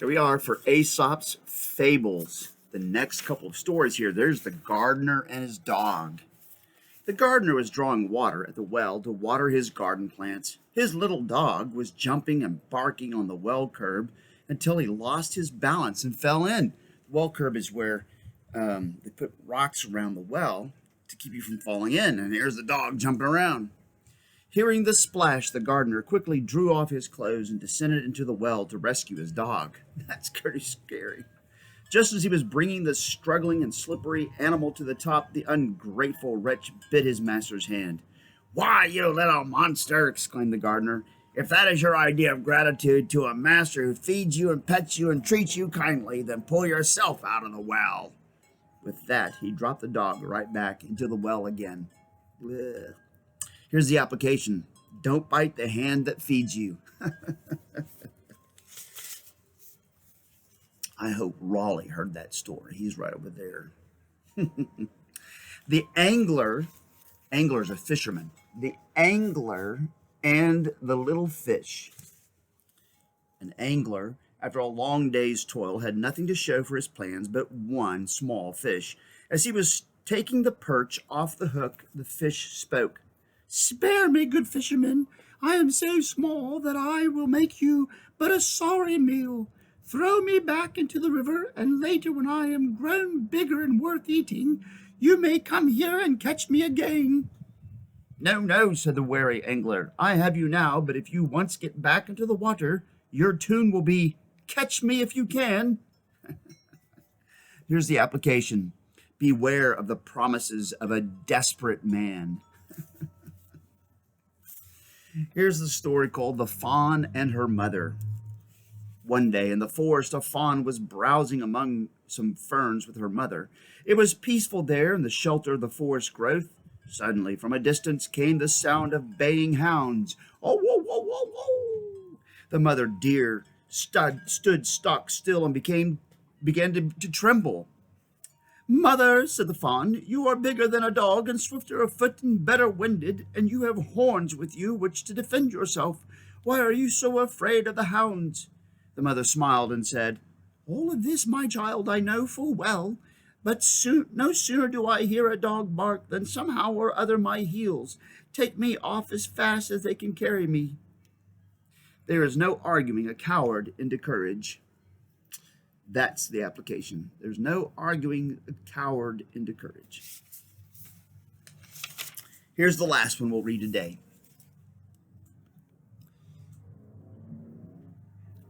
Here we are for Aesop's Fables. The next couple of stories here. There's the gardener and his dog. The gardener was drawing water at the well to water his garden plants. His little dog was jumping and barking on the well curb until he lost his balance and fell in. The well curb is where they put rocks around the well to keep you from falling in. And here's the dog jumping around. Hearing the splash, the gardener quickly drew off his clothes and descended into the well to rescue his dog. That's pretty scary. Just as he was bringing the struggling and slippery animal to the top, the ungrateful wretch bit his master's hand. "Why, you little monster!" exclaimed the gardener. "If that is your idea of gratitude to a master who feeds you and pets you and treats you kindly, then pull yourself out of the well." With that, he dropped the dog right back into the well again. Ugh. Here's the application. Don't bite the hand that feeds you. I hope Raleigh heard that story. He's right over there. The angler's a fisherman. The angler and the little fish. An angler, after a long day's toil, had nothing to show for his plans but one small fish. As he was taking the perch off the hook, the fish spoke. "Spare me, good fisherman. I am so small that I will make you but a sorry meal. Throw me back into the river, and later, when I am grown bigger and worth eating, you may come here and catch me again." "No, no," said the wary angler. "I have you now, but if you once get back into the water, your tune will be, 'Catch me if you can.'" Here's the application. Beware of the promises of a desperate man. Here's the story called The Fawn and Her Mother. One day in the forest, a fawn was browsing among some ferns with her mother. It was peaceful there in the shelter of the forest growth. Suddenly, from a distance, came the sound of baying hounds. "Oh, whoa, whoa, whoa, whoa!" The mother deer stood stock still and began to tremble. "Mother," said the fawn, "you are bigger than a dog and swifter of foot and better winded, and you have horns with you which to defend yourself. Why are you so afraid of the hounds?" The mother smiled and said, "All of this, my child, I know full well, but no sooner do I hear a dog bark than somehow or other my heels take me off as fast as they can carry me." There is no arguing a coward into courage. That's the application. There's no arguing a coward into courage. Here's the last one we'll read today.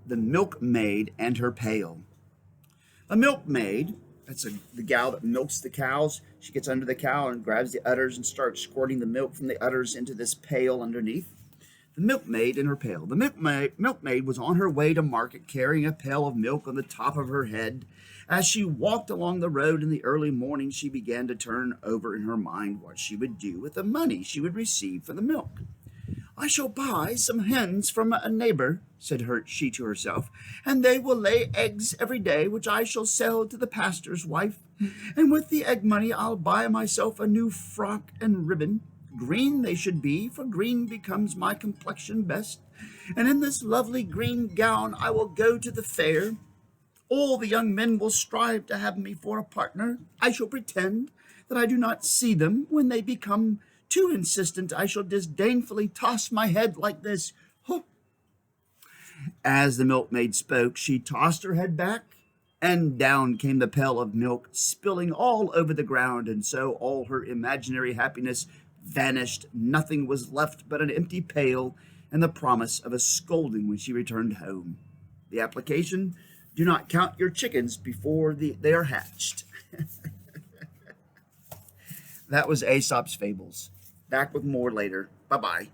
The Milkmaid and Her Pail. A milkmaid, that's the gal that milks the cows. She gets under the cow and grabs the udders and starts squirting the milk from the udders into this pail underneath. The milkmaid and her pail. The milkmaid was on her way to market carrying a pail of milk on the top of her head. As she walked along the road in the early morning, she began to turn over in her mind what she would do with the money she would receive for the milk. "I shall buy some hens from a neighbor," said she to herself, "and they will lay eggs every day, which I shall sell to the pastor's wife. And with the egg money I'll buy myself a new frock and ribbon. Green they should be, for green becomes my complexion best. And in this lovely green gown I will go to the fair. All the young men will strive to have me for a partner. I shall pretend that I do not see them. When they become too insistent, I shall disdainfully toss my head like this. Huh." As the milkmaid spoke, she tossed her head back, and down came the pail of milk, spilling all over the ground, and so all her imaginary happiness vanished. Nothing was left but an empty pail and the promise of a scolding when she returned home. The application: do not count your chickens before they are hatched. That was Aesop's Fables. Back with more later. Bye-bye.